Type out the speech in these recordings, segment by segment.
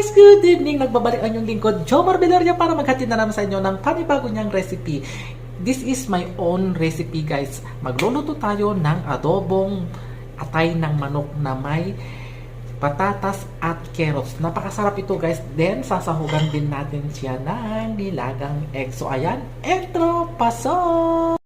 guys! Good evening! Nagbabalik ang inyong lingkod, Jomar Villaria, para maghatid na naman sa inyo ng panibago niyang recipe. This is my own recipe, guys. Magluluto tayo ng adobong atay ng manok na may patatas at carrots. Napakasarap ito, guys. Then, sasahugan din natin siya ng nilagang egg. So, ayan. Entro! Pasok!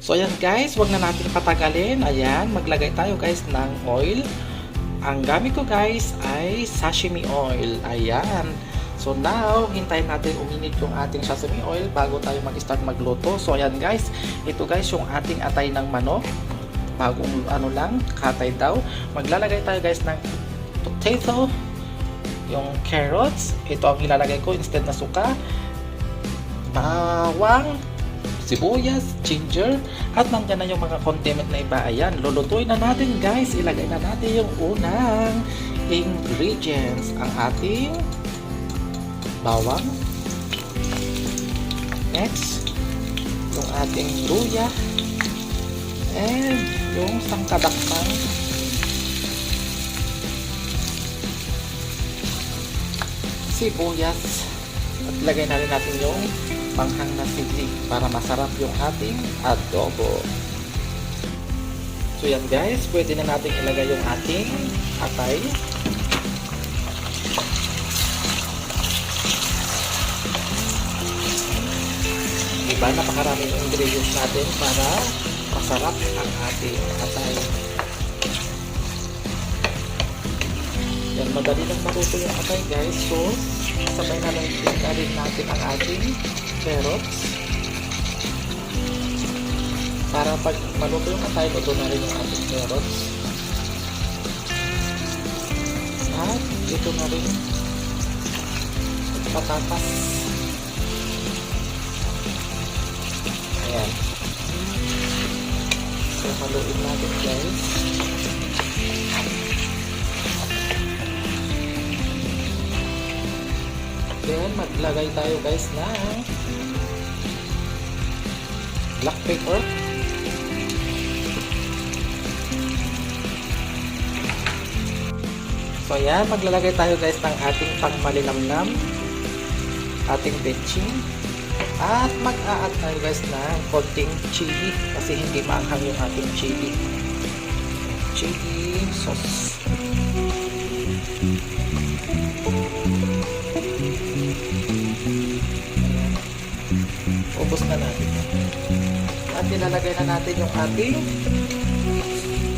So ayan guys, wag na natin patagalin. Ayan, maglagay tayo guys ng oil. Ang gamit ko guys ay sashimi oil. Ayan. So now, hintayin natin uminit yung ating sesame oil bago tayo mag-start magluto. So ayan guys, ito guys yung ating atay ng manok. Bagong katay daw. Maglalagay tayo guys ng potato, yung carrots. Ito ang ilalagay ko instead na suka. Bawang, sibuyas, ginger, at nandyan na yung mga condiment na iba. Ayan, lulutuin na natin guys. Ilagay na natin yung unang ingredients. Ang ating bawang. Next, yung ating luya. And yung sangkadakpan. Sibuyas. At ilagay na rin natin yung panghang na sili para masarap yung ating adobo. So yan guys, pwede na natin ilagay yung ating atay. Diba, napakaraming ingredients natin para masarap ang ating atay. Yan, madali lang maluto yung atay guys. So, sabay na lang rin natin ang ating carrots. Para pag maluto yung atay, luto na rin yung ating carrots. At ito na rin patatas. Ayan. So, haluin natin guys. Then, maglagay tayo guys ng black pepper. So, yan. Maglalagay tayo guys ng ating pangmalinamnam, ating betchin. At mag-a-add tayo guys ng konting chili kasi hindi maanghang yung ating chili. Chili sauce. Ubos na natin. At nilalagay na natin yung ating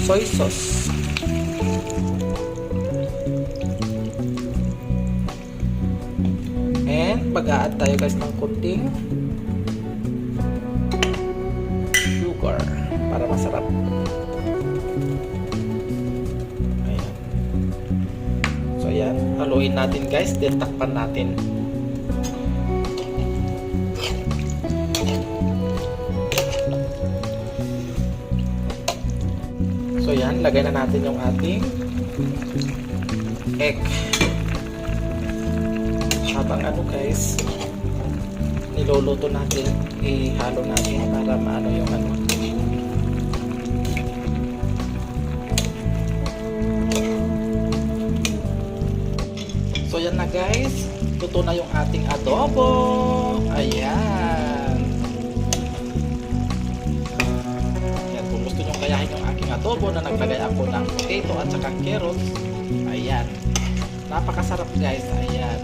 soy sauce. And mag-a-add tayo guys ng kunting sugar para masarap. Ayan. So ayan, haluin natin guys, then takpan natin. So yan, lagay na natin yung ating egg. Habang guys, niluluto natin, ihalo natin para maano yung So yan na guys, luto na yung ating adobo. Ayan. Kung gusto nyo kayahin yung aking adobo na naglagay ako ng potato at saka carrots, ayan, napakasarap guys. Ayan,